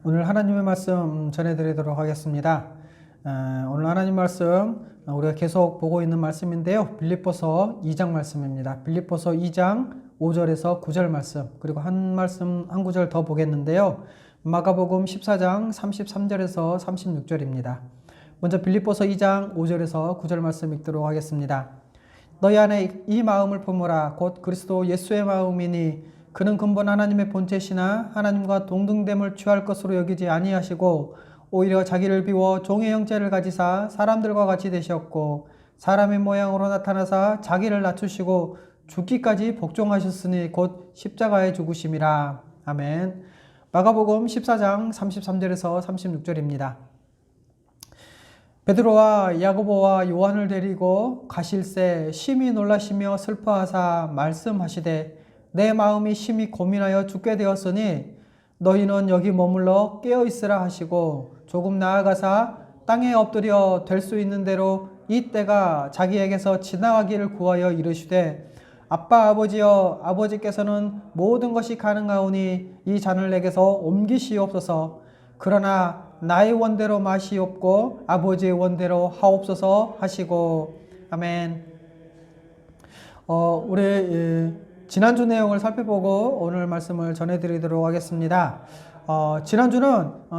오늘 하나님의 말씀 전해드리도록 하겠습니다. 오늘 하나님 말씀 우리가 계속 보고 있는 말씀인데요. 빌립보서 2장 말씀입니다. 빌립보서 2장 5절에서 9절 말씀, 그리고 한 구절 더 보겠는데요. 마가복음 14장 33절에서 36절입니다. 먼저 빌립보서 2장 5절에서 9절 말씀 읽도록 하겠습니다. 너희 안에 이 마음을 품으라. 곧 그리스도 예수의 마음이니 그는 근본 하나님의 본체시나 하나님과 동등됨을 취할 것으로 여기지 아니하시고 오히려 자기를 비워 종의 형체를 가지사 사람들과 같이 되셨고 사람의 모양으로 나타나사 자기를 낮추시고 죽기까지 복종하셨으니 곧 십자가에 죽으심이라. 아멘. 마가복음 14장 33절에서 36절입니다. 베드로와 야고보와 요한을 데리고 가실새 심히 놀라시며 슬퍼하사 말씀하시되 내 마음이 심히 고민하여 죽게 되었으니 너희는 여기 머물러 깨어있으라 하시고 조금 나아가사 땅에 엎드려 될 수 있는 대로 이 때가 자기에게서 지나가기를 구하여 이르시되 아빠 아버지여 아버지께서는 모든 것이 가능하오니 이 잔을 내게서 옮기시옵소서. 그러나 나의 원대로 마시옵고 아버지의 원대로 하옵소서 하시고. 아멘. 우리 지난주 내용을 살펴보고 오늘 말씀을 전해드리도록 하겠습니다.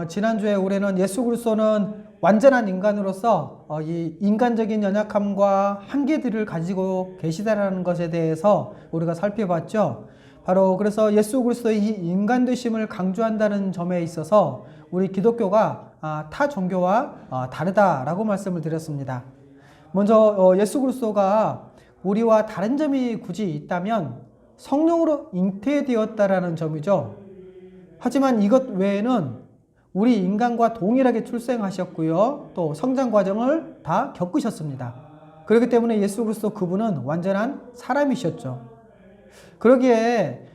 지난주에 우리는 예수 그리스도는 완전한 인간으로서 이 인간적인 연약함과 한계들을 가지고 계시다라는 것에 대해서 우리가 살펴봤죠. 바로 그래서 예수 그리스도의 이 인간 되심을 강조한다는 점에 있어서 우리 기독교가 타 종교와 다르다라고 말씀을 드렸습니다. 먼저 예수 그리스도가 우리와 다른 점이 굳이 있다면 성령으로 잉태되었다라는 점이죠. 하지만 이것 외에는 우리 인간과 동일하게 출생하셨고요. 또 성장 과정을 다 겪으셨습니다. 그렇기 때문에 예수 그리스도 그분은 완전한 사람이셨죠. 그러기에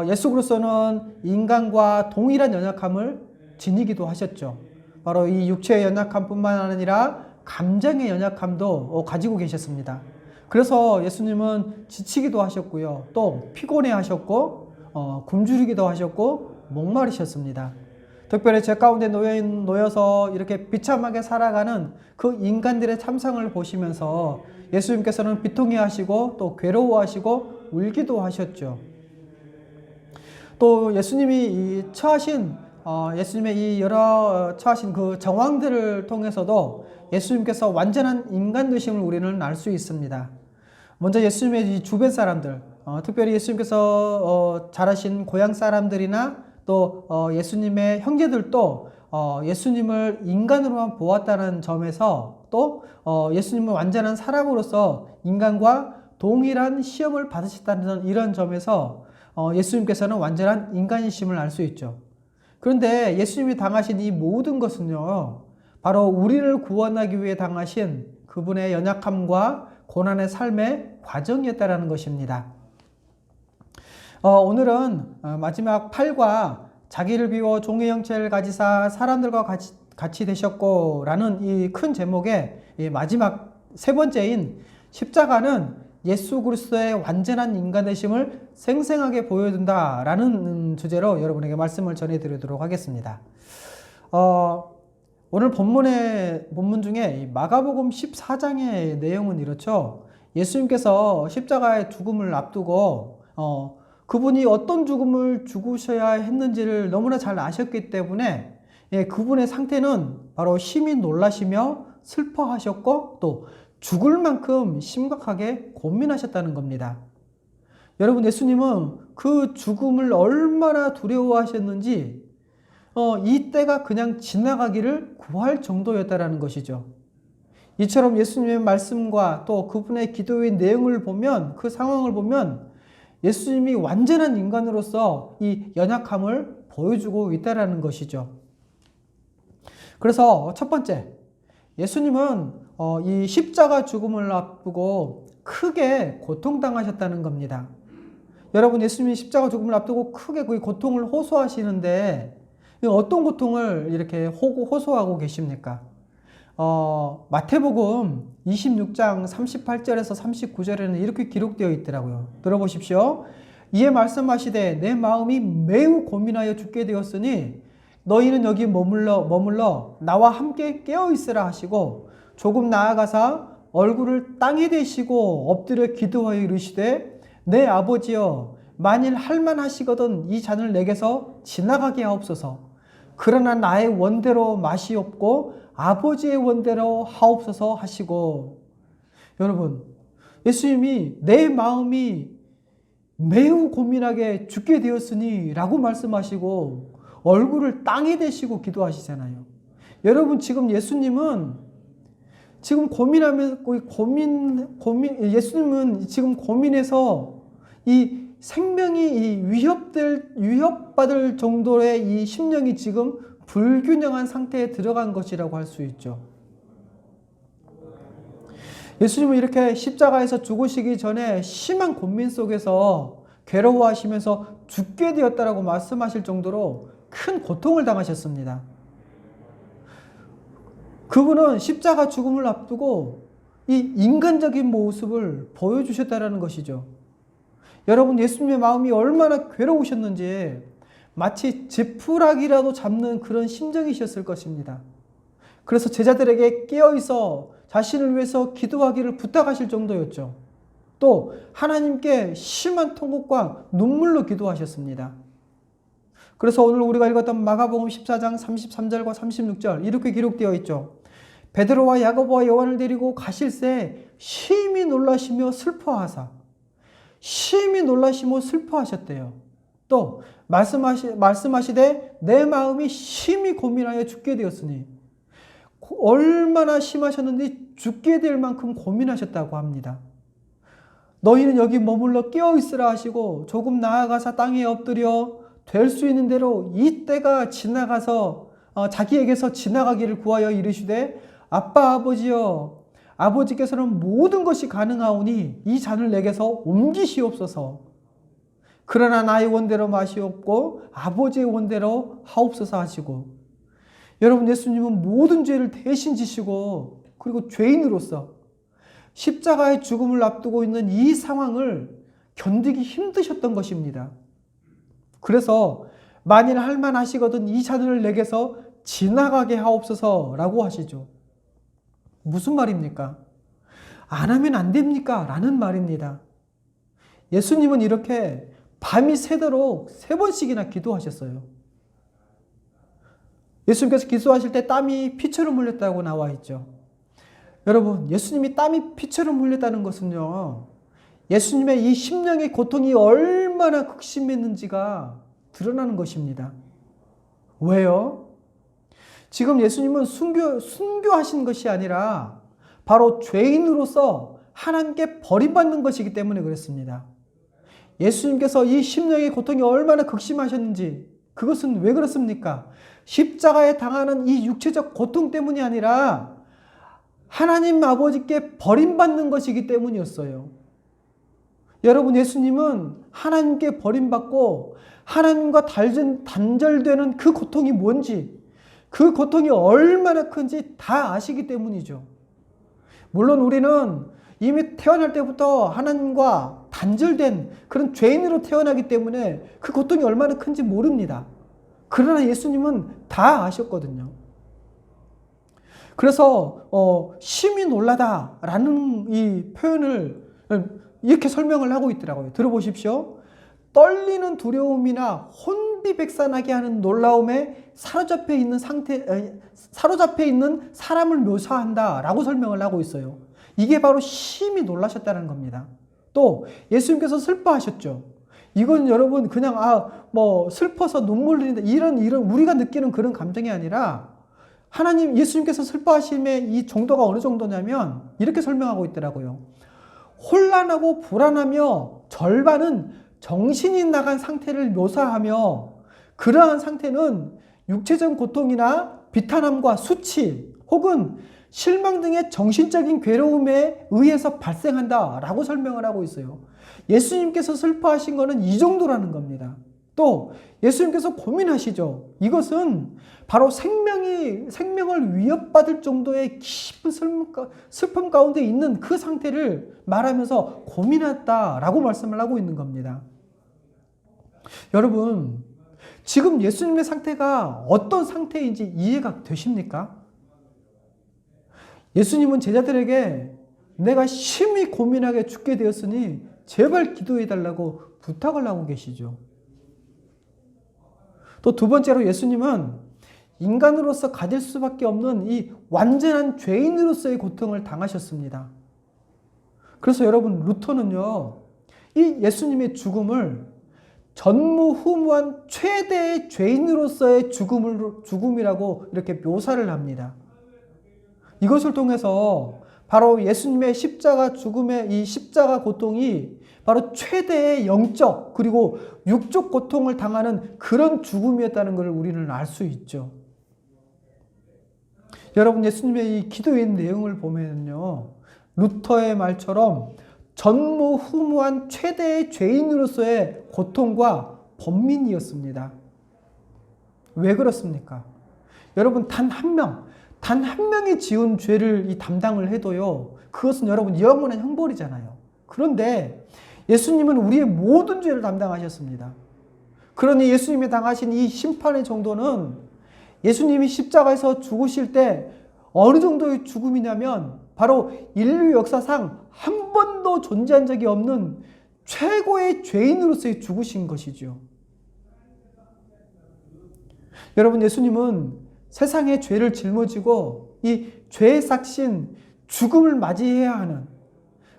예수 그리스도는 인간과 동일한 연약함을 지니기도 하셨죠. 바로 이 육체의 연약함뿐만 아니라 감정의 연약함도 가지고 계셨습니다. 그래서 예수님은 지치기도 하셨고요. 또 피곤해 하셨고 굶주리기도 하셨고 목마르셨습니다. 특별히 죄 가운데 놓여서 이렇게 비참하게 살아가는 그 인간들의 참상을 보시면서 예수님께서는 비통해 하시고 또 괴로워하시고 울기도 하셨죠. 또 예수님이 예수님의 이 여러 처하신 그 정황들을 통해서도 예수님께서 완전한 인간 되심을 우리는 알 수 있습니다. 먼저 예수님의 이 주변 사람들, 특별히 예수님께서 자라신 고향 사람들이나 또 예수님의 형제들도 예수님을 인간으로만 보았다는 점에서 또 예수님은 완전한 사람으로서 인간과 동일한 시험을 받으셨다는 이런 점에서 예수님께서는 완전한 인간이심을 알 수 있죠. 그런데 예수님이 당하신 이 모든 것은요, 바로 우리를 구원하기 위해 당하신 그분의 연약함과 고난의 삶의 과정이었다라는 것입니다. 오늘은 마지막 8과 자기를 비워 종의 형체를 가지사 사람들과 같이 되셨고 라는 이 큰 제목의 이 마지막 세 번째인 십자가는 예수 그리스도의 완전한 인간 되심을 생생하게 보여준다 라는 주제로 여러분에게 말씀을 전해드리도록 하겠습니다. 오늘 본문 중에 마가복음 14장의 내용은 이렇죠. 예수님께서 십자가의 죽음을 앞두고 그분이 어떤 죽음을 죽으셔야 했는지를 너무나 잘 아셨기 때문에 그분의 상태는 바로 심히 놀라시며 슬퍼하셨고 또 죽을 만큼 심각하게 고민하셨다는 겁니다. 여러분, 예수님은 그 죽음을 얼마나 두려워하셨는지 이 때가 그냥 지나가기를 구할 정도였다라는 것이죠. 이처럼 예수님의 말씀과 또 그분의 기도의 내용을 보면, 그 상황을 보면 예수님이 완전한 인간으로서 이 연약함을 보여주고 있다라는 것이죠. 그래서 첫 번째, 예수님은 이 십자가 죽음을 앞두고 크게 고통당하셨다는 겁니다. 여러분, 예수님이 십자가 죽음을 앞두고 크게 그 고통을 호소하시는데 어떤 고통을 이렇게 호소하고 계십니까? 마태복음 26장 38절에서 39절에는 이렇게 기록되어 있더라고요. 들어보십시오. 이에 말씀하시되 내 마음이 매우 고민하여 죽게 되었으니 너희는 여기 머물러 나와 함께 깨어 있으라 하시고 조금 나아가사 얼굴을 땅에 대시고 엎드려 기도하여 이르시되 내 아버지여 만일 할만하시거든 이 잔을 내게서 지나가게 하옵소서. 그러나 나의 원대로 맛이 없고 아버지의 원대로 하옵소서 하시고. 여러분, 예수님이 내 마음이 매우 고민하게 죽게 되었으니 라고 말씀하시고 얼굴을 땅에 대시고 기도하시잖아요. 여러분, 지금 예수님은 지금 예수님은 지금 고민해서 이 생명이 위협받을 정도의 이 심령이 지금 불균형한 상태에 들어간 것이라고 할 수 있죠. 예수님은 이렇게 십자가에서 죽으시기 전에 심한 고민 속에서 괴로워하시면서 죽게 되었다라고 말씀하실 정도로 큰 고통을 당하셨습니다. 그분은 십자가 죽음을 앞두고 이 인간적인 모습을 보여주셨다라는 것이죠. 여러분, 예수님의 마음이 얼마나 괴로우셨는지 마치 지푸라기라도 잡는 그런 심정이셨을 것입니다. 그래서 제자들에게 깨어있어 자신을 위해서 기도하기를 부탁하실 정도였죠. 또 하나님께 심한 통곡과 눈물로 기도하셨습니다. 그래서 오늘 우리가 읽었던 마가복음 14장 33절과 36절 이렇게 기록되어 있죠. 베드로와 야고보와 요한을 데리고 가실새 심히 놀라시며 슬퍼하셨대요. 또 말씀하시되 내 마음이 심히 고민하여 죽게 되었으니, 얼마나 심하셨는지 죽게 될 만큼 고민하셨다고 합니다. 너희는 여기 머물러 깨어 있으라 하시고 조금 나아가서 땅에 엎드려 될 수 있는 대로 이 때가 지나가서 자기에게서 지나가기를 구하여 이르시되 아빠 아버지여, 아버지께서는 모든 것이 가능하오니 이 잔을 내게서 옮기시옵소서. 그러나 나의 원대로 맛이 없고 아버지의 원대로 하옵소서 하시고. 여러분, 예수님은 모든 죄를 대신 지시고 그리고 죄인으로서 십자가의 죽음을 앞두고 있는 이 상황을 견디기 힘드셨던 것입니다. 그래서 만일 할만하시거든 이 잔을 내게서 지나가게 하옵소서라고 하시죠. 무슨 말입니까? 안 하면 안 됩니까? 라는 말입니다. 예수님은 이렇게 밤이 새도록 3번씩이나 기도하셨어요. 예수님께서 기도하실 때 땀이 피처럼 흘렸다고 나와 있죠. 여러분, 예수님이 땀이 피처럼 흘렸다는 것은요, 예수님의 이 심령의 고통이 얼마나 극심했는지가 드러나는 것입니다. 왜요? 지금 예수님은 순교하신 것이 아니라 바로 죄인으로서 하나님께 버림받는 것이기 때문에 그렇습니다. 예수님께서 이 심령의 고통이 얼마나 극심하셨는지, 그것은 왜 그렇습니까? 십자가에 당하는 이 육체적 고통 때문이 아니라 하나님 아버지께 버림받는 것이기 때문이었어요. 여러분, 예수님은 하나님께 버림받고 하나님과 단절되는 그 고통이 뭔지, 그 고통이 얼마나 큰지 다 아시기 때문이죠. 물론 우리는 이미 태어날 때부터 하나님과 단절된 그런 죄인으로 태어나기 때문에 그 고통이 얼마나 큰지 모릅니다. 그러나 예수님은 다 아셨거든요. 그래서 심히 놀라다라는 이 표현을 이렇게 설명을 하고 있더라고요. 들어보십시오. 떨리는 두려움이나 혼비백산하게 하는 놀라움에 사로잡혀 있는 사람을 묘사한다라고 설명을 하고 있어요. 이게 바로 심히 놀라셨다는 겁니다. 또 예수님께서 슬퍼하셨죠. 이건 여러분 그냥 슬퍼서 눈물 흘린다 이런 우리가 느끼는 그런 감정이 아니라 예수님께서 슬퍼하심의 이 정도가 어느 정도냐면 이렇게 설명하고 있더라고요. 혼란하고 불안하며 절반은 정신이 나간 상태를 묘사하며, 그러한 상태는 육체적 고통이나 비탄함과 수치 혹은 실망 등의 정신적인 괴로움에 의해서 발생한다라고 설명을 하고 있어요. 예수님께서 슬퍼하신 것은 이 정도라는 겁니다. 또 예수님께서 고민하시죠. 이것은 바로 생명을 위협받을 정도의 깊은 슬픔 가운데 있는 그 상태를 말하면서 고민했다라고 말씀을 하고 있는 겁니다. 여러분, 지금 예수님의 상태가 어떤 상태인지 이해가 되십니까? 예수님은 제자들에게 내가 심히 고민하게 죽게 되었으니 제발 기도해 달라고 부탁을 하고 계시죠. 또 두 번째로 예수님은 인간으로서 가질 수밖에 없는 이 완전한 죄인으로서의 고통을 당하셨습니다. 그래서 여러분, 루터는요, 이 예수님의 죽음을 전무후무한 최대의 죄인으로서의 죽음이라고 이렇게 묘사를 합니다. 이것을 통해서 바로 예수님의 십자가 죽음의 이 십자가 고통이 바로 최대의 영적 그리고 육적 고통을 당하는 그런 죽음이었다는 것을 우리는 알 수 있죠. 여러분, 예수님의 이 기도의 내용을 보면요, 루터의 말처럼 전무후무한 최대의 죄인으로서의 고통과 번민이었습니다. 왜 그렇습니까? 여러분, 단 한 명이 지은 죄를 이 담당을 해도요, 그것은 여러분 영원한 형벌이잖아요. 그런데 예수님은 우리의 모든 죄를 담당하셨습니다. 그러니 예수님이 당하신 이 심판의 정도는 예수님이 십자가에서 죽으실 때 어느 정도의 죽음이냐면 바로 인류 역사상 한 번도 존재한 적이 없는 최고의 죄인으로서의 죽으신 것이죠. 여러분, 예수님은 세상의 죄를 짊어지고 이 죄의 삭신 죽음을 맞이해야 하는,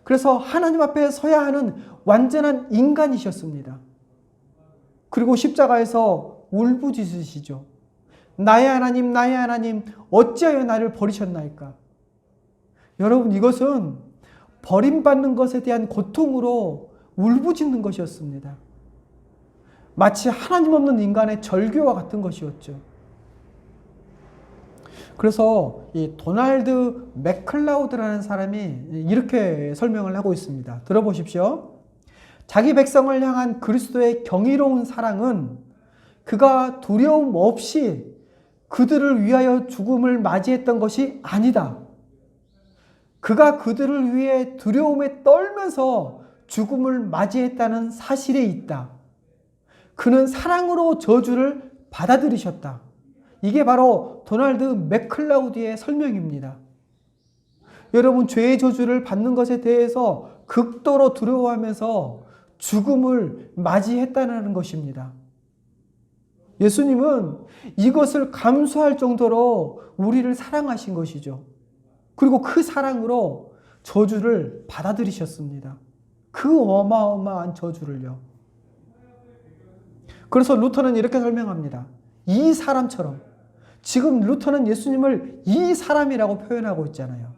그래서 하나님 앞에 서야 하는 완전한 인간이셨습니다. 그리고 십자가에서 울부짖으시죠. 나의 하나님, 나의 하나님, 어찌하여 나를 버리셨나이까? 여러분, 이것은 버림받는 것에 대한 고통으로 울부짖는 것이었습니다. 마치 하나님 없는 인간의 절규와 같은 것이었죠. 그래서 이 도널드 맥클라우드라는 사람이 이렇게 설명을 하고 있습니다. 들어보십시오. 자기 백성을 향한 그리스도의 경이로운 사랑은 그가 두려움 없이 그들을 위하여 죽음을 맞이했던 것이 아니다. 그가 그들을 위해 두려움에 떨면서 죽음을 맞이했다는 사실에 있다. 그는 사랑으로 저주를 받아들이셨다. 이게 바로 도널드 맥클라우드의 설명입니다. 여러분, 죄의 저주를 받는 것에 대해서 극도로 두려워하면서 죽음을 맞이했다는 것입니다. 예수님은 이것을 감수할 정도로 우리를 사랑하신 것이죠. 그리고 그 사랑으로 저주를 받아들이셨습니다. 그 어마어마한 저주를요. 그래서 루터는 이렇게 설명합니다. 이 사람처럼, 지금 루터는 예수님을 이 사람이라고 표현하고 있잖아요.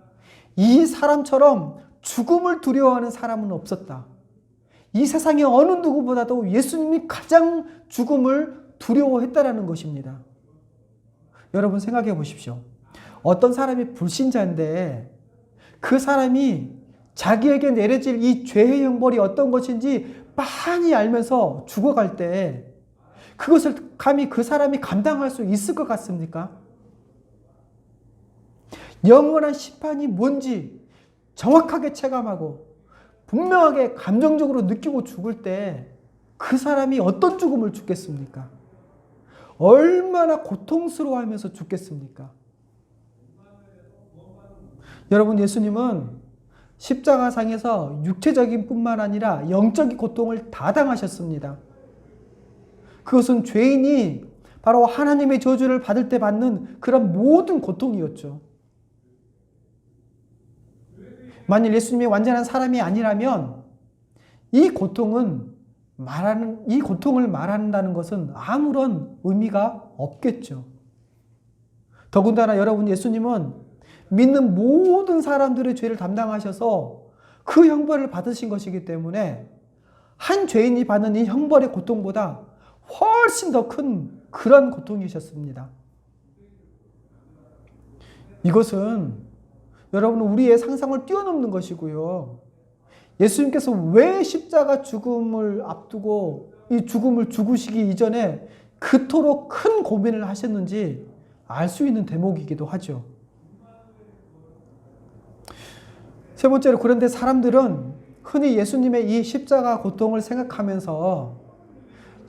이 사람처럼 죽음을 두려워하는 사람은 없었다. 이 세상의 어느 누구보다도 예수님이 가장 죽음을 두려워했다라는 것입니다. 여러분, 생각해 보십시오. 어떤 사람이 불신자인데 그 사람이 자기에게 내려질 이 죄의 형벌이 어떤 것인지 빤히 알면서 죽어갈 때 그것을 감히 그 사람이 감당할 수 있을 것 같습니까? 영원한 심판이 뭔지 정확하게 체감하고 분명하게 감정적으로 느끼고 죽을 때 그 사람이 어떤 죽음을 죽겠습니까? 얼마나 고통스러워하면서 죽겠습니까? 여러분, 예수님은 십자가상에서 육체적인 뿐만 아니라 영적인 고통을 다 당하셨습니다. 그것은 죄인이 바로 하나님의 저주를 받을 때 받는 그런 모든 고통이었죠. 만일 예수님이 완전한 사람이 아니라면 이 고통을 말한다는 것은 아무런 의미가 없겠죠. 더군다나 여러분, 예수님은 믿는 모든 사람들의 죄를 담당하셔서 그 형벌을 받으신 것이기 때문에 한 죄인이 받는 이 형벌의 고통보다 훨씬 더 큰 그런 고통이셨습니다. 이것은 여러분, 우리의 상상을 뛰어넘는 것이고요. 예수님께서 왜 십자가 죽음을 앞두고 이 죽음을 죽으시기 이전에 그토록 큰 고민을 하셨는지 알 수 있는 대목이기도 하죠. 세 번째로, 그런데 사람들은 흔히 예수님의 이 십자가 고통을 생각하면서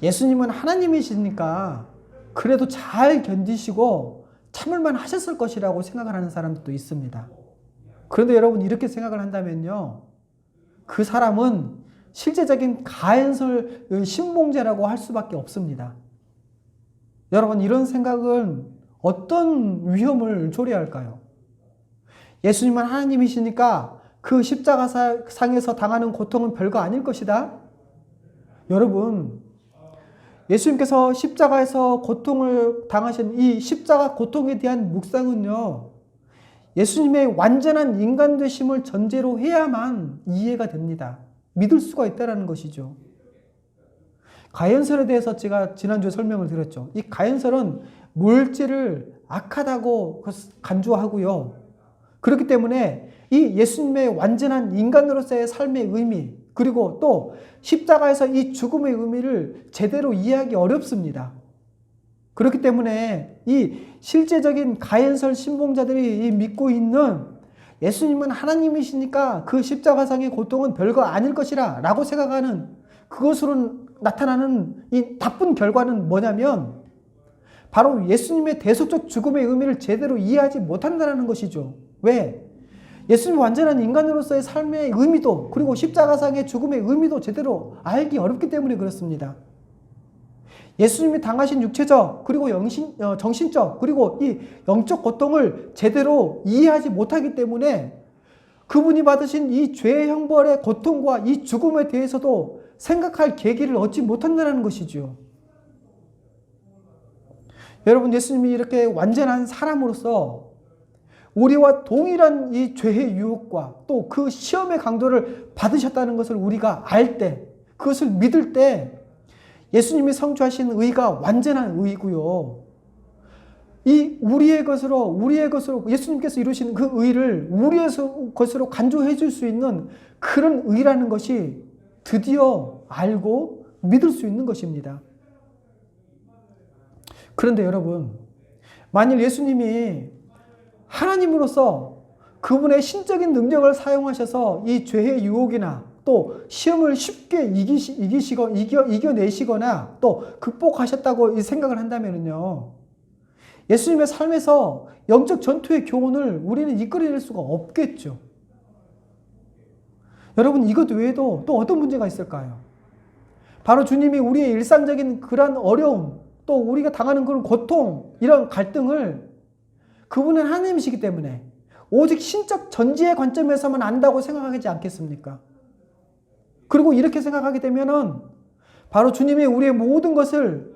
예수님은 하나님이시니까 그래도 잘 견디시고 참을만 하셨을 것이라고 생각을 하는 사람도 있습니다. 그런데 여러분 이렇게 생각을 한다면요, 그 사람은 실제적인 가hen설 신봉자라고 할 수밖에 없습니다. 여러분 이런 생각은 어떤 위험을 초래할까요? 예수님은 하나님이시니까 그 십자가상에서 당하는 고통은 별거 아닐 것이다. 여러분, 예수님께서 십자가에서 고통을 당하신 이 십자가 고통에 대한 묵상은요, 예수님의 완전한 인간 되심을 전제로 해야만 이해가 됩니다. 믿을 수가 있다는 것이죠. 가hen설에 대해서 제가 지난주에 설명을 드렸죠. 이 가hen설은 물질을 악하다고 간주하고요. 그렇기 때문에 이 예수님의 완전한 인간으로서의 삶의 의미, 그리고 또 십자가에서 이 죽음의 의미를 제대로 이해하기 어렵습니다. 그렇기 때문에 이 실제적인 가hen설 신봉자들이 믿고 있는 예수님은 하나님이시니까 그 십자가상의 고통은 별거 아닐 것이라 라고 생각하는 그것으로 나타나는 이 나쁜 결과는 뭐냐면 바로 예수님의 대속적 죽음의 의미를 제대로 이해하지 못한다는 것이죠. 왜? 예수님 완전한 인간으로서의 삶의 의미도 그리고 십자가상의 죽음의 의미도 제대로 알기 어렵기 때문에 그렇습니다. 예수님이 당하신 육체적 그리고 정신적 그리고 이 영적 고통을 제대로 이해하지 못하기 때문에 그분이 받으신 이 죄의 형벌의 고통과 이 죽음에 대해서도 생각할 계기를 얻지 못한다는 것이죠. 여러분 예수님이 이렇게 완전한 사람으로서 우리와 동일한 이 죄의 유혹과 또 그 시험의 강도를 받으셨다는 것을 우리가 알 때, 그것을 믿을 때 예수님이 성취하신 의가 완전한 의이고요. 이 우리의 것으로 예수님께서 이루신 그 의를 우리의 것으로 간주해 줄 수 있는 그런 의라는 것이 드디어 알고 믿을 수 있는 것입니다. 그런데 여러분, 만일 예수님이 하나님으로서 그분의 신적인 능력을 사용하셔서 이 죄의 유혹이나 또 시험을 쉽게 이겨내시거나 또 극복하셨다고 생각을 한다면요, 예수님의 삶에서 영적 전투의 교훈을 우리는 이끌어낼 수가 없겠죠. 여러분 이것 외에도 또 어떤 문제가 있을까요? 바로 주님이 우리의 일상적인 그런 어려움, 또 우리가 당하는 그런 고통, 이런 갈등을 그분은 하나님이시기 때문에 오직 신적 전지의 관점에서만 안다고 생각하지 않겠습니까? 그리고 이렇게 생각하게 되면은 바로 주님이 우리의 모든 것을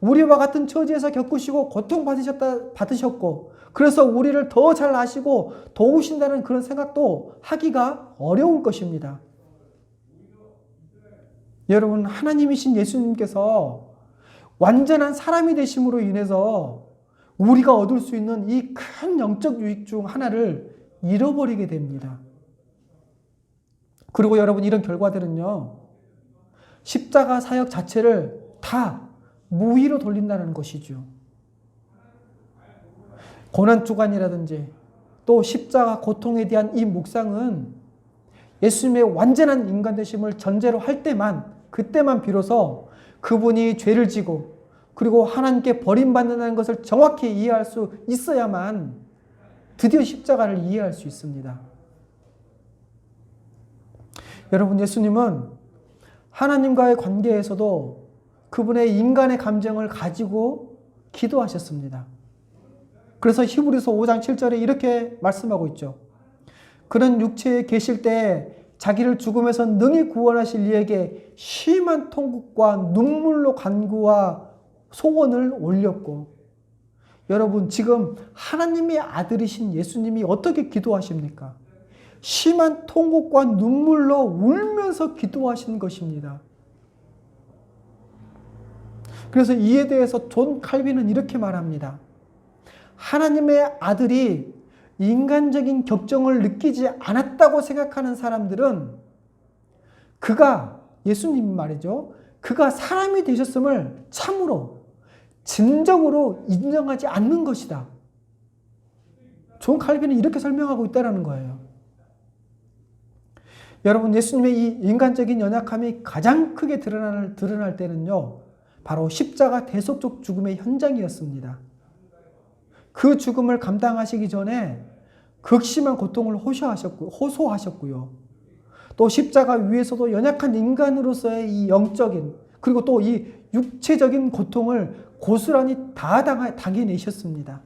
우리와 같은 처지에서 겪으시고 받으셨고 그래서 우리를 더 잘 아시고 도우신다는 그런 생각도 하기가 어려울 것입니다. 여러분 하나님이신 예수님께서 완전한 사람이 되심으로 인해서 우리가 얻을 수 있는 이 큰 영적 유익 중 하나를 잃어버리게 됩니다. 그리고 여러분 이런 결과들은요, 십자가 사역 자체를 다 무의로 돌린다는 것이죠. 고난주간이라든지 또 십자가 고통에 대한 이 묵상은 예수님의 완전한 인간 되심을 전제로 할 때만, 그때만 비로소 그분이 죄를 지고 그리고 하나님께 버림받는다는 것을 정확히 이해할 수 있어야만 드디어 십자가를 이해할 수 있습니다. 여러분 예수님은 하나님과의 관계에서도 그분의 인간의 감정을 가지고 기도하셨습니다. 그래서 히브리서 5장 7절에 이렇게 말씀하고 있죠. 그는 육체에 계실 때 자기를 죽음에서 능히 구원하실 이에게 심한 통곡과 눈물로 간구와 소원을 올렸고, 여러분 지금 하나님의 아들이신 예수님이 어떻게 기도하십니까? 심한 통곡과 눈물로 울면서 기도하시는 것입니다. 그래서 이에 대해서 존 칼빈은 이렇게 말합니다. 하나님의 아들이 인간적인 격정을 느끼지 않았다고 생각하는 사람들은 그가, 예수님 말이죠, 그가 사람이 되셨음을 참으로 진정으로 인정하지 않는 것이다. 존 칼빈은 이렇게 설명하고 있다는 거예요. 여러분 예수님의 이 인간적인 연약함이 가장 크게 드러날 때는요, 바로 십자가 대속적 죽음의 현장이었습니다. 그 죽음을 감당하시기 전에 극심한 고통을 호소하셨고요. 또 십자가 위에서도 연약한 인간으로서의 이 영적인 그리고 또 이 육체적인 고통을 고스란히 다 당해내셨습니다.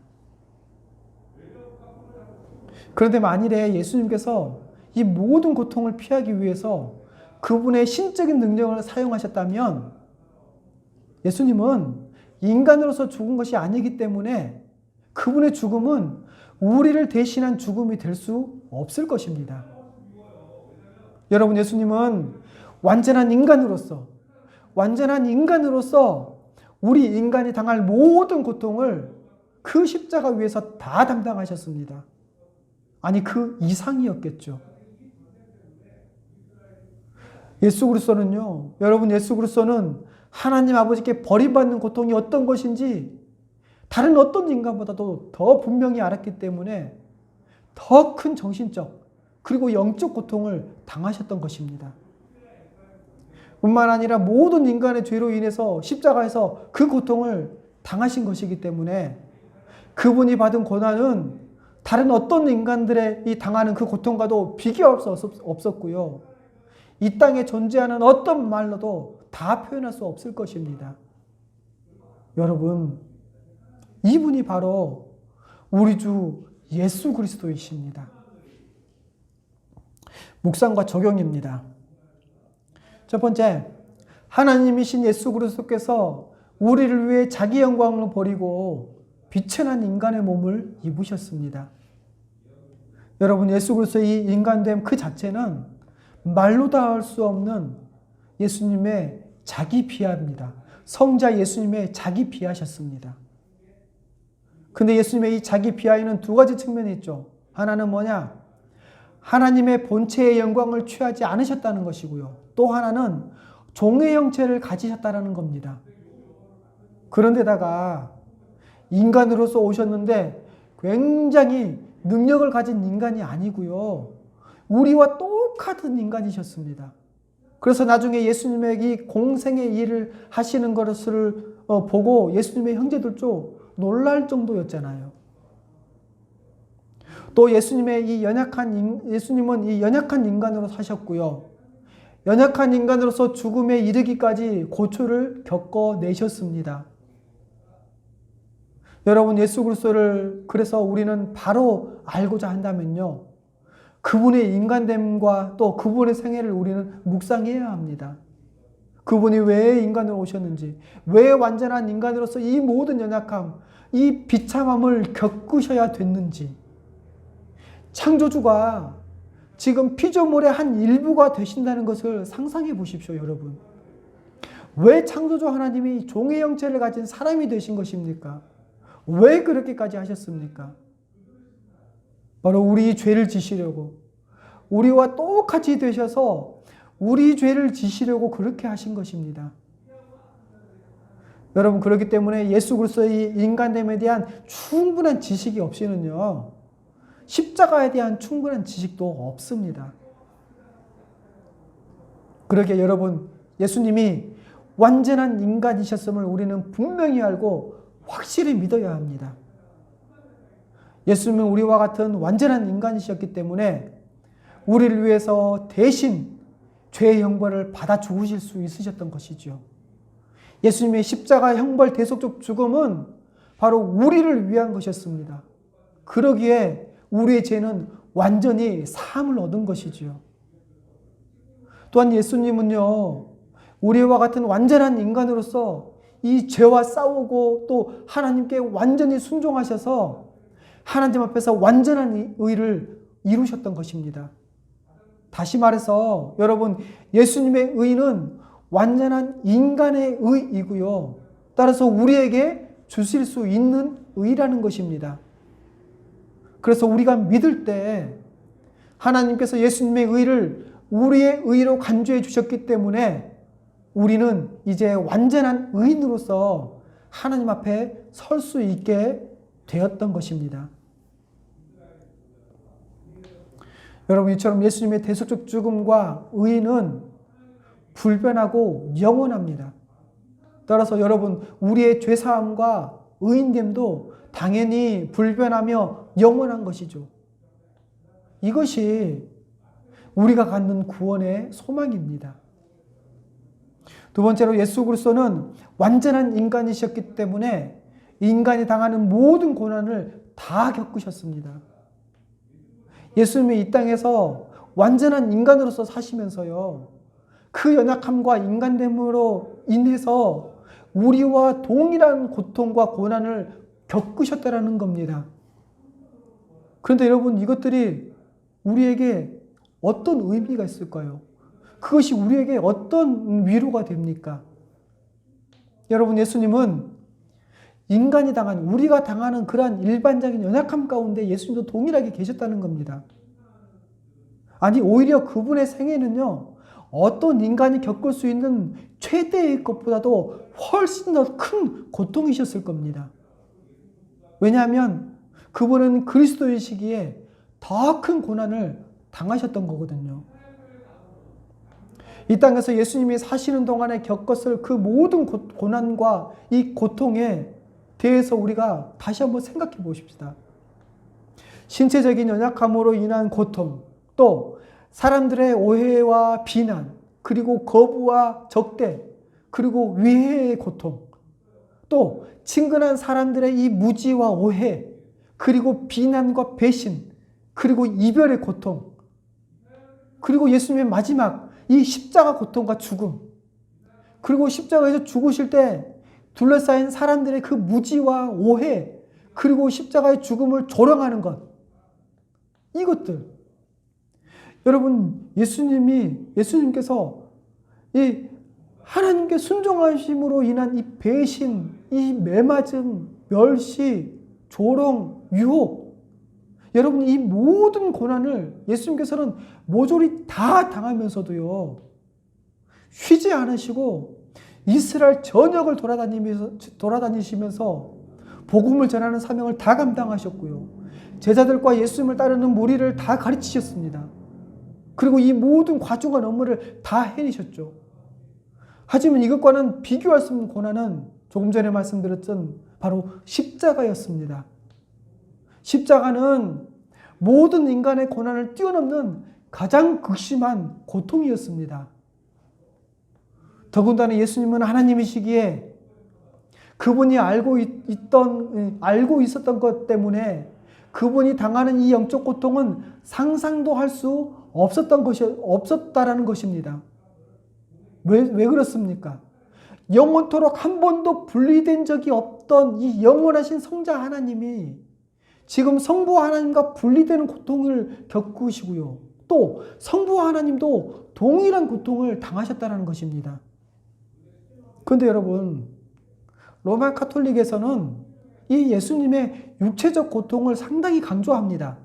그런데 만일에 예수님께서 이 모든 고통을 피하기 위해서 그분의 신적인 능력을 사용하셨다면 예수님은 인간으로서 죽은 것이 아니기 때문에 그분의 죽음은 우리를 대신한 죽음이 될 수 없을 것입니다. 여러분, 예수님은 완전한 인간으로서 우리 인간이 당할 모든 고통을 그 십자가 위에서 다 담당하셨습니다. 아니, 그 이상이었겠죠. 예수 그리스도는요, 여러분, 예수 그리스도는 하나님 아버지께 버림받는 고통이 어떤 것인지 다른 어떤 인간보다도 더 분명히 알았기 때문에 더 큰 정신적 그리고 영적 고통을 당하셨던 것입니다. 뿐만 아니라 모든 인간의 죄로 인해서 십자가에서 그 고통을 당하신 것이기 때문에 그분이 받은 고난은 다른 어떤 인간들의 이 당하는 그 고통과도 비교할 수 없었고요. 이 땅에 존재하는 어떤 말로도 다 표현할 수 없을 것입니다. 여러분, 이분이 바로 우리 주 예수 그리스도이십니다. 묵상과 적용입니다. 첫 번째, 하나님이신 예수 그리스도께서 우리를 위해 자기 영광을 버리고 비천한 인간의 몸을 입으셨습니다. 여러분, 예수 그리스도의 인간됨 그 자체는 말로 다 할 수 없는 예수님의 자기 비하입니다. 성자 예수님의 자기 비하셨습니다. 근데 예수님의 이 자기 비하에는 두 가지 측면이 있죠. 하나는 뭐냐? 하나님의 본체의 영광을 취하지 않으셨다는 것이고요. 또 하나는 종의 형체를 가지셨다는 겁니다. 그런데다가 인간으로서 오셨는데 굉장히 능력을 가진 인간이 아니고요. 우리와 똑같은 인간이셨습니다. 그래서 나중에 예수님의 이 공생의 일을 하시는 것을 보고 예수님의 형제들도 놀랄 정도였잖아요. 또 예수님은 이 연약한 인간으로 사셨고요. 연약한 인간으로서 죽음에 이르기까지 고초를 겪어내셨습니다. 여러분, 예수 그리스도를 그래서 우리는 바로 알고자 한다면요. 그분의 인간됨과 또 그분의 생애를 우리는 묵상해야 합니다. 그분이 왜 인간으로 오셨는지, 왜 완전한 인간으로서 이 모든 연약함, 이 비참함을 겪으셔야 됐는지, 창조주가 지금 피조물의 한 일부가 되신다는 것을 상상해 보십시오, 여러분. 왜 창조주 하나님이 종의 형체를 가진 사람이 되신 것입니까? 왜 그렇게까지 하셨습니까? 바로 우리 죄를 지시려고, 우리와 똑같이 되셔서 우리 죄를 지시려고 그렇게 하신 것입니다. 여러분, 그렇기 때문에 예수 그리스도의 인간됨에 대한 충분한 지식이 없이는요, 십자가에 대한 충분한 지식도 없습니다. 그러기에 여러분, 예수님이 완전한 인간이셨음을 우리는 분명히 알고 확실히 믿어야 합니다. 예수님은 우리와 같은 완전한 인간이셨기 때문에 우리를 위해서 대신 죄의 형벌을 받아 죽으실 수 있으셨던 것이죠. 예수님의 십자가 형벌 대속적 죽음은 바로 우리를 위한 것이었습니다. 그러기에 우리의 죄는 완전히 사함을 얻은 것이지요. 또한 예수님은요, 우리와 같은 완전한 인간으로서 이 죄와 싸우고 또 하나님께 완전히 순종하셔서 하나님 앞에서 완전한 의를 이루셨던 것입니다. 다시 말해서 여러분, 예수님의 의는 완전한 인간의 의이고요. 따라서 우리에게 주실 수 있는 의라는 것입니다. 그래서 우리가 믿을 때 하나님께서 예수님의 의를 우리의 의로 간주해 주셨기 때문에 우리는 이제 완전한 의인으로서 하나님 앞에 설 수 있게 되었던 것입니다. 여러분, 이처럼 예수님의 대속적 죽음과 의는 불변하고 영원합니다. 따라서 여러분, 우리의 죄사함과 의인됨도 당연히 불변하며 영원한 것이죠. 이것이 우리가 갖는 구원의 소망입니다. 두 번째로 예수 그리스도는 완전한 인간이셨기 때문에 인간이 당하는 모든 고난을 다 겪으셨습니다. 예수님이 이 땅에서 완전한 인간으로서 사시면서요, 그 연약함과 인간됨으로 인해서 우리와 동일한 고통과 고난을 겪으셨다라는 겁니다. 그런데 여러분, 이것들이 우리에게 어떤 의미가 있을까요? 그것이 우리에게 어떤 위로가 됩니까? 여러분, 예수님은 인간이 당한, 우리가 당하는 그러한 일반적인 연약함 가운데 예수님도 동일하게 계셨다는 겁니다. 아니, 오히려 그분의 생애는요, 어떤 인간이 겪을 수 있는 최대의 것보다도 훨씬 더 큰 고통이셨을 겁니다. 왜냐하면 그분은 그리스도이시기에 더 큰 고난을 당하셨던 거거든요. 이 땅에서 예수님이 사시는 동안에 겪었을 그 모든 고난과 이 고통에 대해서 우리가 다시 한번 생각해 보십시다. 신체적인 연약함으로 인한 고통, 또 사람들의 오해와 비난, 그리고 거부와 적대, 그리고 위해의 고통, 또 친근한 사람들의 이 무지와 오해, 그리고 비난과 배신, 그리고 이별의 고통, 그리고 예수님의 마지막 이 십자가 고통과 죽음, 그리고 십자가에서 죽으실 때 둘러싸인 사람들의 그 무지와 오해, 그리고 십자가의 죽음을 조롱하는 것, 이것들, 여러분, 예수님께서 이 하나님께 순종하심으로 인한 이 배신, 이 매맞음, 멸시, 조롱, 유혹, 여러분, 이 모든 고난을 예수님께서는 모조리 다 당하면서도요, 쉬지 않으시고 이스라엘 전역을 돌아다니시면서 복음을 전하는 사명을 다 감당하셨고요, 제자들과 예수님을 따르는 무리를 다 가르치셨습니다. 그리고 이 모든 과중한 업무를 다 해내셨죠. 하지만 이것과는 비교할 수 없는 고난은 조금 전에 말씀드렸던 바로 십자가였습니다. 십자가는 모든 인간의 고난을 뛰어넘는 가장 극심한 고통이었습니다. 더군다나 예수님은 하나님이시기에 그분이 알고 있었던 것 때문에 그분이 당하는 이 영적 고통은 상상도 할 수 없었다라는 것입니다. 왜 그렇습니까? 영원토록 한 번도 분리된 적이 없던 이 영원하신 성자 하나님이 지금 성부 하나님과 분리되는 고통을 겪으시고요, 또 성부 하나님도 동일한 고통을 당하셨다는 것입니다. 그런데 여러분, 로마 카톨릭에서는 이 예수님의 육체적 고통을 상당히 강조합니다.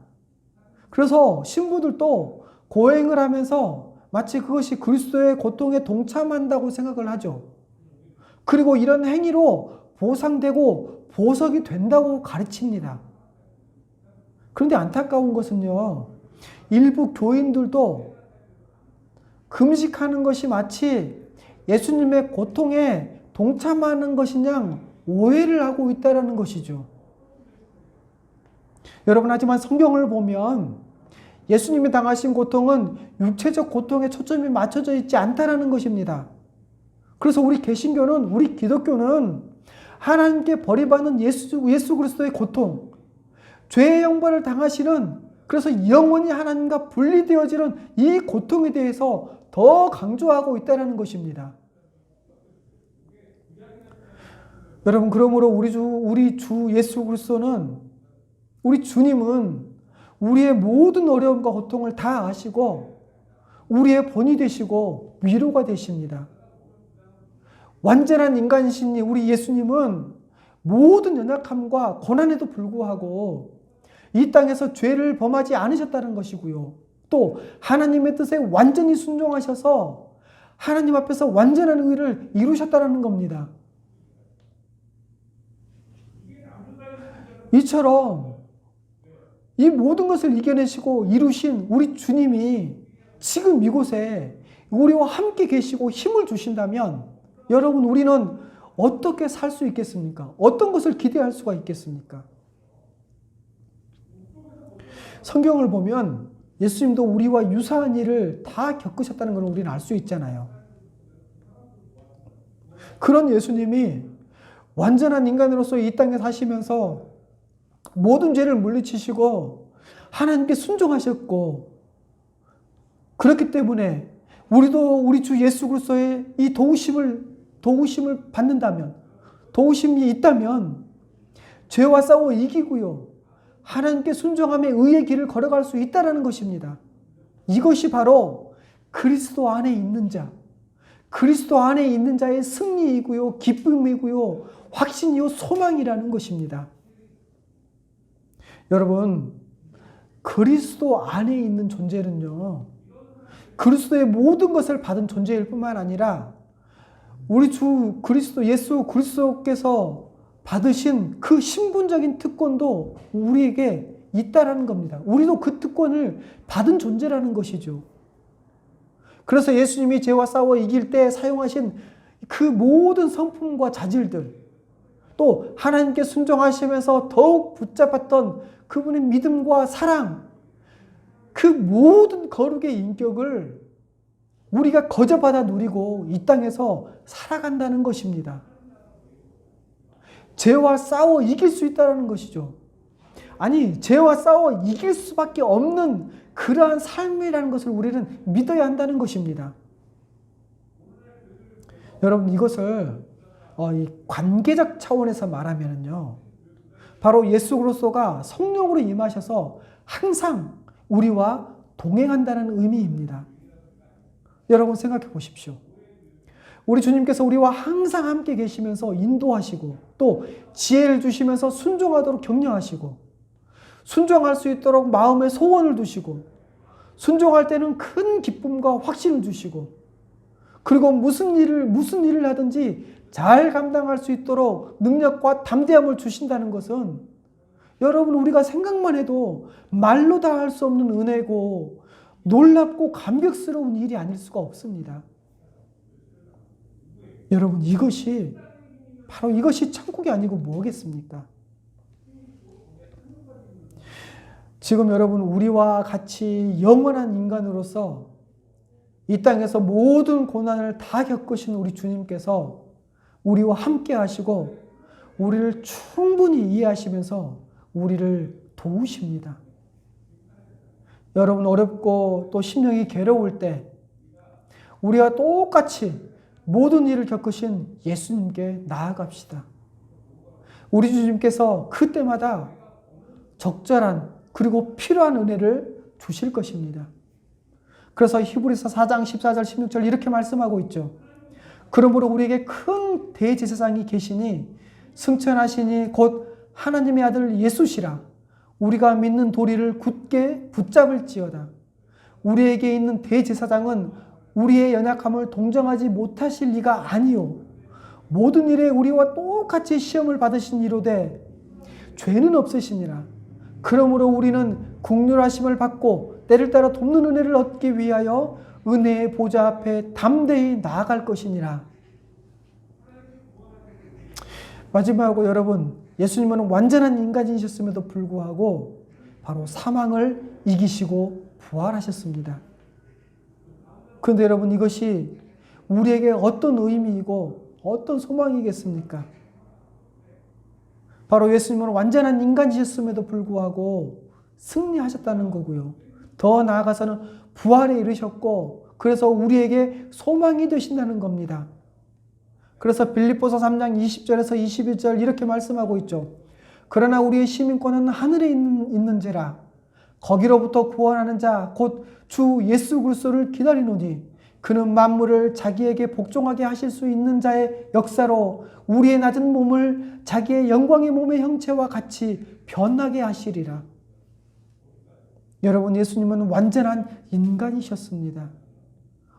그래서 신부들도 고행을 하면서 마치 그것이 그리스도의 고통에 동참한다고 생각을 하죠. 그리고 이런 행위로 보상되고 보석이 된다고 가르칩니다. 그런데 안타까운 것은요, 일부 교인들도 금식하는 것이 마치 예수님의 고통에 동참하는 것이냐 오해를 하고 있다는 것이죠. 여러분, 하지만 성경을 보면 예수님이 당하신 고통은 육체적 고통에 초점이 맞춰져 있지 않다는 것입니다. 그래서 우리 개신교는, 우리 기독교는 하나님께 버림받는 예수 그리스도의 고통, 죄의 형벌을 당하시는, 그래서 영원히 하나님과 분리되어지는 이 고통에 대해서 더 강조하고 있다는 것입니다. 여러분, 그러므로 우리 주 예수 그리스도는, 우리 주님은 우리의 모든 어려움과 고통을 다 아시고 우리의 본이 되시고 위로가 되십니다. 완전한 인간이신 우리 예수님은 모든 연약함과 고난에도 불구하고 이 땅에서 죄를 범하지 않으셨다는 것이고요, 또 하나님의 뜻에 완전히 순종하셔서 하나님 앞에서 완전한 의를 이루셨다는 겁니다. 이처럼 이 모든 것을 이겨내시고 이루신 우리 주님이 지금 이곳에 우리와 함께 계시고 힘을 주신다면, 여러분, 우리는 어떻게 살 수 있겠습니까? 어떤 것을 기대할 수가 있겠습니까? 성경을 보면 예수님도 우리와 유사한 일을 다 겪으셨다는 걸 우리는 알 수 있잖아요. 그런 예수님이 완전한 인간으로서 이 땅에 사시면서 모든 죄를 물리치시고 하나님께 순종하셨고, 그렇기 때문에 우리도 우리 주 예수 그리스도의 이 도우심을 받는다면, 도우심이 있다면 죄와 싸워 이기고요, 하나님께 순종함에 의의 길을 걸어갈 수 있다는 것입니다. 이것이 바로 그리스도 안에 있는 자, 그리스도 안에 있는 자의 승리이고요, 기쁨이고요, 확신이요, 소망이라는 것입니다. 여러분, 그리스도 안에 있는 존재는요, 그리스도의 모든 것을 받은 존재일 뿐만 아니라 우리 주 그리스도 예수 그리스도께서 받으신 그 신분적인 특권도 우리에게 있다라는 겁니다. 우리도 그 특권을 받은 존재라는 것이죠. 그래서 예수님이 죄와 싸워 이길 때 사용하신 그 모든 성품과 자질들, 또 하나님께 순종하시면서 더욱 붙잡았던 그분의 믿음과 사랑, 그 모든 거룩의 인격을 우리가 거저받아 누리고 이 땅에서 살아간다는 것입니다. 죄와 싸워 이길 수 있다는 것이죠. 아니, 죄와 싸워 이길 수밖에 없는 그러한 삶이라는 것을 우리는 믿어야 한다는 것입니다. 여러분, 이것을 이 관계적 차원에서 말하면요, 바로 예수 그리스도가 성령으로 임하셔서 항상 우리와 동행한다는 의미입니다. 여러분 생각해 보십시오. 우리 주님께서 우리와 항상 함께 계시면서 인도하시고, 또 지혜를 주시면서 순종하도록 격려하시고, 순종할 수 있도록 마음에 소원을 두시고, 순종할 때는 큰 기쁨과 확신을 주시고, 그리고 무슨 일을 하든지 잘 감당할 수 있도록 능력과 담대함을 주신다는 것은, 여러분, 우리가 생각만 해도 말로 다 할 수 없는 은혜고 놀랍고 감격스러운 일이 아닐 수가 없습니다. 여러분, 바로 이것이 천국이 아니고 뭐겠습니까? 지금 여러분, 우리와 같이 영원한 인간으로서 이 땅에서 모든 고난을 다 겪으신 우리 주님께서 우리와 함께 하시고 우리를 충분히 이해하시면서 우리를 도우십니다. 여러분, 어렵고 또 심령이 괴로울 때 우리와 똑같이 모든 일을 겪으신 예수님께 나아갑시다. 우리 주님께서 그때마다 적절한 그리고 필요한 은혜를 주실 것입니다. 그래서 히브리서 4장 14절 16절 이렇게 말씀하고 있죠. 그러므로 우리에게 큰 대제사장이 계시니 승천하시니 곧 하나님의 아들 예수시라. 우리가 믿는 도리를 굳게 붙잡을지어다. 우리에게 있는 대제사장은 우리의 연약함을 동정하지 못하실 리가 아니요, 모든 일에 우리와 똑같이 시험을 받으신 이로되 죄는 없으시니라. 그러므로 우리는 긍휼하심을 받고 때를 따라 돕는 은혜를 얻기 위하여 은혜의 보좌 앞에 담대히 나아갈 것이니라. 마지막으로 여러분, 예수님은 완전한 인간이셨음에도 불구하고 바로 사망을 이기시고 부활하셨습니다. 그런데 여러분, 이것이 우리에게 어떤 의미이고 어떤 소망이겠습니까? 바로 예수님은 완전한 인간이셨음에도 불구하고 승리하셨다는 거고요. 더 나아가서는 부활에 이르셨고, 그래서 우리에게 소망이 되신다는 겁니다. 그래서 빌립보서 3장 20절에서 21절 이렇게 말씀하고 있죠. 그러나 우리의 시민권은 하늘에 있는지라. 거기로부터 구원하는 자 곧 주 예수 그리스도를 기다리노니 그는 만물을 자기에게 복종하게 하실 수 있는 자의 역사로 우리의 낮은 몸을 자기의 영광의 몸의 형체와 같이 변하게 하시리라. 여러분, 예수님은 완전한 인간이셨습니다.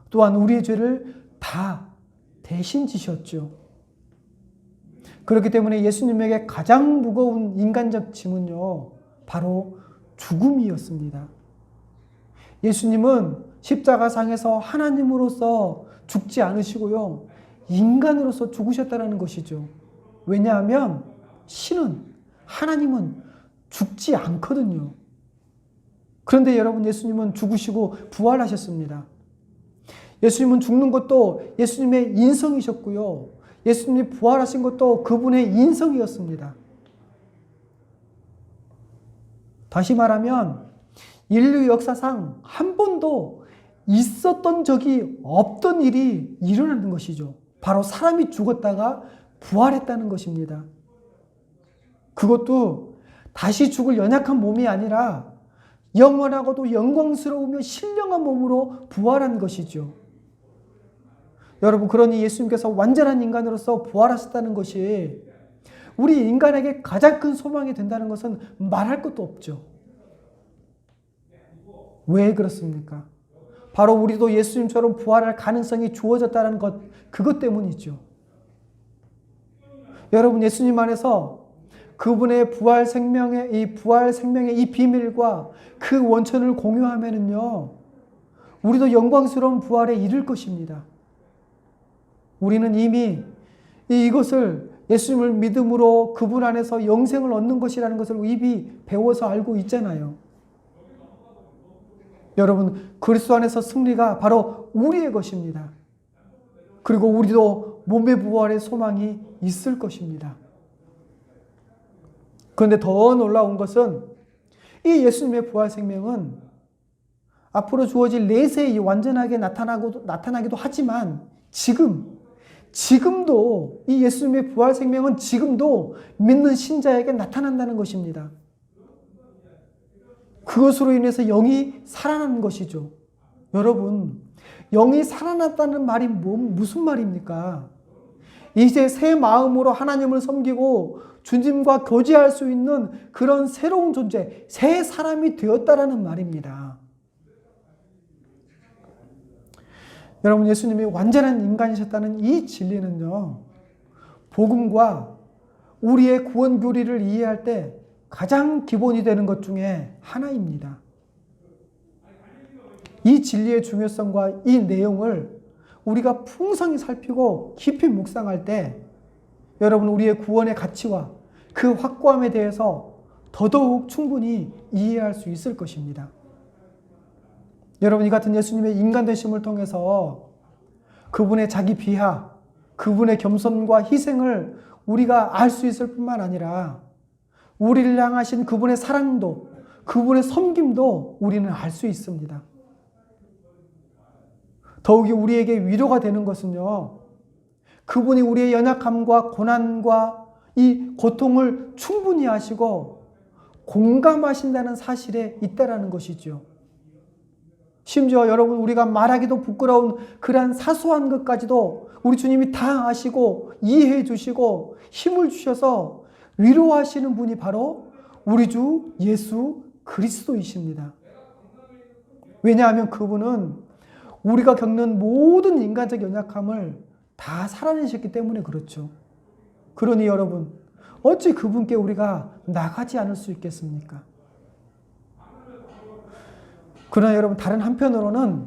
또한 우리의 죄를 다 대신 지셨죠. 그렇기 때문에 예수님에게 가장 무거운 인간적 짐은요, 바로 죽음이었습니다. 예수님은 십자가상에서 하나님으로서 죽지 않으시고요, 인간으로서 죽으셨다는 것이죠. 왜냐하면 신은, 하나님은 죽지 않거든요. 그런데 여러분, 예수님은 죽으시고 부활하셨습니다. 예수님은 죽는 것도 예수님의 인성이셨고요. 예수님이 부활하신 것도 그분의 인성이었습니다. 다시 말하면 인류 역사상 한 번도 있었던 적이 없던 일이 일어나는 것이죠. 바로 사람이 죽었다가 부활했다는 것입니다. 그것도 다시 죽을 연약한 몸이 아니라 영원하고도 영광스러우며 신령한 몸으로 부활한 것이죠. 여러분, 그러니 예수님께서 완전한 인간으로서 부활하셨다는 것이 우리 인간에게 가장 큰 소망이 된다는 것은 말할 것도 없죠. 왜 그렇습니까? 바로 우리도 예수님처럼 부활할 가능성이 주어졌다는 것, 그것 때문이죠. 여러분, 예수님 안에서 그분의 부활 생명의 이 비밀과 그 원천을 공유하면은요, 우리도 영광스러운 부활에 이를 것입니다. 우리는 이미 이것을 예수님을 믿음으로 그분 안에서 영생을 얻는 것이라는 것을 이미 배워서 알고 있잖아요. 여러분, 그리스도 안에서 승리가 바로 우리의 것입니다. 그리고 우리도 몸의 부활의 소망이 있을 것입니다. 그런데 더 놀라운 것은 이 예수님의 부활 생명은 앞으로 주어질 내세에 완전하게 나타나기도 하지만 지금도 이 예수님의 부활 생명은 지금도 믿는 신자에게 나타난다는 것입니다. 그것으로 인해서 영이 살아나는 것이죠. 여러분, 영이 살아났다는 말이 무슨 말입니까? 이제 새 마음으로 하나님을 섬기고 주님과 교제할 수 있는 그런 새로운 존재, 새 사람이 되었다라는 말입니다. 여러분, 예수님이 완전한 인간이셨다는 이 진리는요, 복음과 우리의 구원 교리를 이해할 때 가장 기본이 되는 것 중에 하나입니다. 이 진리의 중요성과 이 내용을 우리가 풍성히 살피고 깊이 묵상할 때 여러분, 우리의 구원의 가치와 그 확고함에 대해서 더더욱 충분히 이해할 수 있을 것입니다. 여러분, 이 같은 예수님의 인간 되심을 통해서 그분의 자기 비하, 그분의 겸손과 희생을 우리가 알 수 있을 뿐만 아니라 우리를 향하신 그분의 사랑도, 그분의 섬김도 우리는 알 수 있습니다. 더욱이 우리에게 위로가 되는 것은요, 그분이 우리의 연약함과 고난과 이 고통을 충분히 아시고 공감하신다는 사실에 있다라는 것이죠. 심지어 여러분, 우리가 말하기도 부끄러운 그러한 사소한 것까지도 우리 주님이 다 아시고 이해해 주시고 힘을 주셔서 위로하시는 분이 바로 우리 주 예수 그리스도이십니다. 왜냐하면 그분은 우리가 겪는 모든 인간적 연약함을 다 살아내셨기 때문에 그렇죠. 그러니 여러분, 어찌 그분께 우리가 나가지 않을 수 있겠습니까? 그러나 여러분, 다른 한편으로는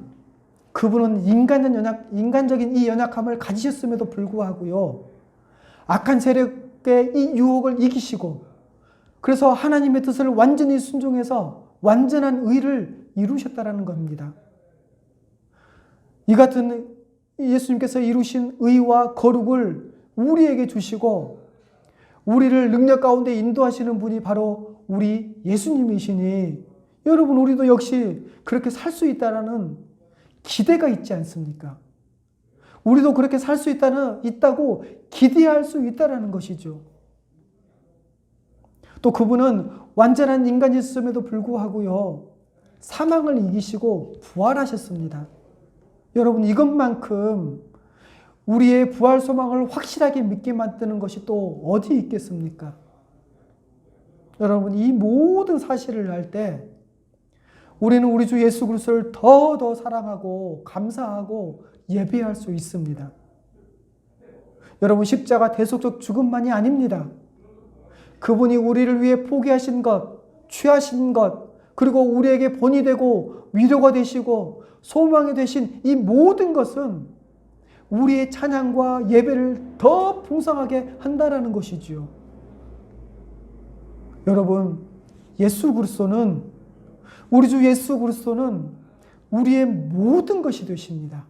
그분은 인간적인 이 연약함을 가지셨음에도 불구하고요, 악한 세력의 이 유혹을 이기시고, 그래서 하나님의 뜻을 완전히 순종해서 완전한 의를 이루셨다라는 겁니다. 이 같은 예수님께서 이루신 의와 거룩을 우리에게 주시고 우리를 능력 가운데 인도하시는 분이 바로 우리 예수님이시니, 여러분, 우리도 역시 그렇게 살 수 있다라는 기대가 있지 않습니까? 우리도 그렇게 살 수 있다고 기대할 수 있다라는 것이죠. 또 그분은 완전한 인간이었음에도 불구하고요, 사망을 이기시고 부활하셨습니다. 여러분, 이것만큼 우리의 부활 소망을 확실하게 믿게 만드는 것이 또 어디 있겠습니까? 여러분, 이 모든 사실을 알 때 우리는 우리 주 예수 그리스도를 더 사랑하고 감사하고 예배할 수 있습니다. 여러분, 십자가 대속적 죽음만이 아닙니다. 그분이 우리를 위해 포기하신 것, 취하신 것, 그리고 우리에게 본이 되고 위로가 되시고 소망이 되신 이 모든 것은 우리의 찬양과 예배를 더 풍성하게 한다라는 것이지요. 여러분, 예수 그리스도는, 우리 주 예수 그리스도는 우리의 모든 것이 되십니다.